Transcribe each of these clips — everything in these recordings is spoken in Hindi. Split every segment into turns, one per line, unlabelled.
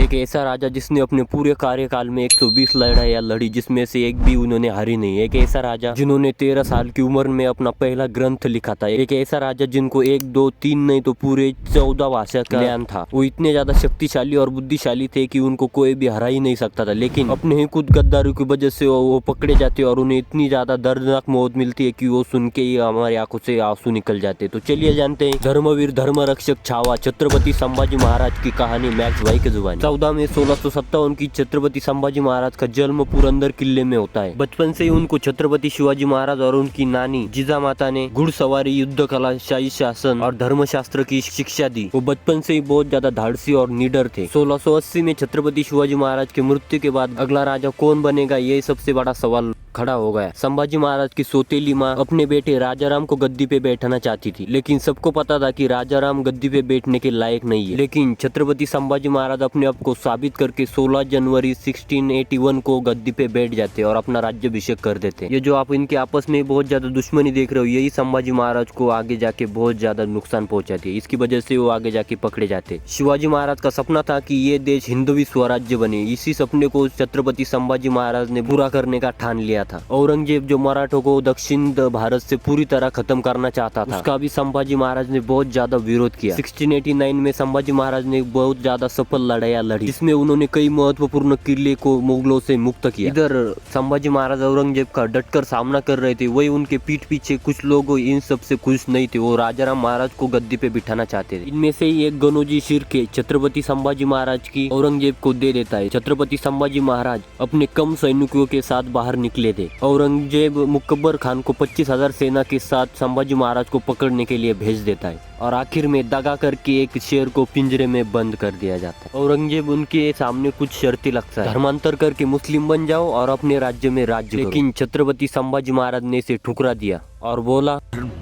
एक ऐसा राजा जिसने अपने पूरे कार्यकाल में 120 लड़ाइयाँ लड़ी, जिसमें से एक भी उन्होंने हारी नहीं। एक ऐसा राजा जिन्होंने 13 साल की उम्र में अपना पहला ग्रंथ लिखा था। एक ऐसा राजा जिनको 1, 2, 3 नहीं तो पूरे 14 भाषा का ज्ञान था। वो इतने ज्यादा शक्तिशाली और बुद्धिशाली थे कि उनको कोई भी हरा ही नहीं सकता था। लेकिन अपने ही खुद गद्दारी की वजह से वो पकड़े जाते और उन्हें इतनी ज्यादा दर्दनाक मौत मिलती है कि वो सुन के ही हमारी आंखों से आंसू निकल जाते। तो चलिए जानते हैं धर्मवीर धर्म रक्षक छावा छत्रपति संभाजी महाराज की कहानी मैक्स भाई के जुबानी। 14 मई 1657 की छत्रपति संभाजी महाराज का जन्म पुरंदर किले में होता है। बचपन से ही उनको छत्रपति शिवाजी महाराज और उनकी नानी जिजामाता ने घुड़सवारी, युद्ध कला, शाही शासन और धर्मशास्त्र की शिक्षा दी। वो बचपन से ही बहुत ज्यादा धाड़सी और निडर थे। 1680 में छत्रपति शिवाजी महाराज की मृत्यु के बाद अगला राजा कौन बनेगा, ये सबसे बड़ा सवाल खड़ा हो गया। संभाजी महाराज की सौतेली माँ अपने बेटे राजाराम को गद्दी पे बैठाना चाहती थी, लेकिन सबको पता था कि राजाराम गद्दी पे बैठने के लायक नहीं है। लेकिन छत्रपति संभाजी महाराज अपने आप को साबित करके 16 जनवरी 1681 को गद्दी पे बैठ जाते और अपना राज्याभिषेक कर देते। ये जो आप इनके आपस में बहुत ज्यादा दुश्मनी देख रहे हो, यही संभाजी महाराज को आगे जाके बहुत ज्यादा नुकसान पहुंचाती है। इसकी वजह से वो आगे जाके पकड़े जाते। शिवाजी महाराज का सपना था कि ये देश हिंदवी स्वराज्य बने। इसी सपने को छत्रपति संभाजी महाराज ने पूरा करने का ठान लिया था। औरंगजेब जो मराठों को दक्षिण भारत से पूरी तरह खत्म करना चाहता था, उसका भी संभाजी महाराज ने बहुत ज्यादा विरोध किया। 1689 में संभाजी महाराज ने बहुत ज्यादा सफल लड़ाइयाँ लड़ी, जिसमें उन्होंने कई महत्वपूर्ण किले को मुगलों से मुक्त किया। इधर संभाजी महाराज औरंगजेब का डटकर सामना कर रहे थे, वही उनके पीठ पीछे कुछ लोग इन सब से खुश नहीं थे। वो राजाराम महाराज को गद्दी पे बिठाना चाहते थे। इनमें से ही एक गनोजी शिर्के छत्रपति संभाजी महाराज की औरंगजेब को दे देता है। छत्रपति संभाजी महाराज अपने कम सैनिकों के साथ बाहर निकले थे। औरंगजेब मुकब्बर खान को 25,000 सेना के साथ संभाजी महाराज को पकड़ने के लिए भेज देता है और आखिर में दगा करके एक शेर को पिंजरे में बंद कर दिया जाता है। औरंगजेब उनके सामने कुछ शर्तें लगता है, धर्मांतर करके मुस्लिम बन जाओ और अपने राज्य में राज्य करो। लेकिन छत्रपति संभाजी महाराज ने इसे ठुकरा दिया और बोला,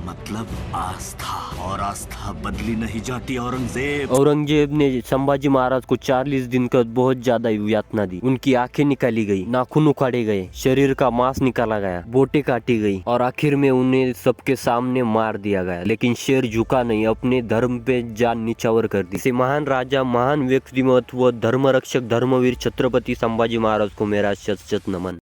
मतलब आस्था, और आस्था बदली नहीं जाती औरंगजेब।
औरंगजेब ने संभाजी महाराज को 40 दिन का बहुत ज्यादा यातना दी। उनकी आंखें निकाली गई, नाखून उखाड़े गए, शरीर का मांस निकाला गया, बोटे काटी गई और आखिर में उन्हें सबके सामने मार दिया गया। लेकिन शेर झुका नहीं, अपने धर्म पे जान निछावर कर दी। इसे महान राजा, महान व्यक्तिमत्व, धर्म रक्षक, धर्मवीर छत्रपति संभाजी महाराज को मेरा शत शत नमन।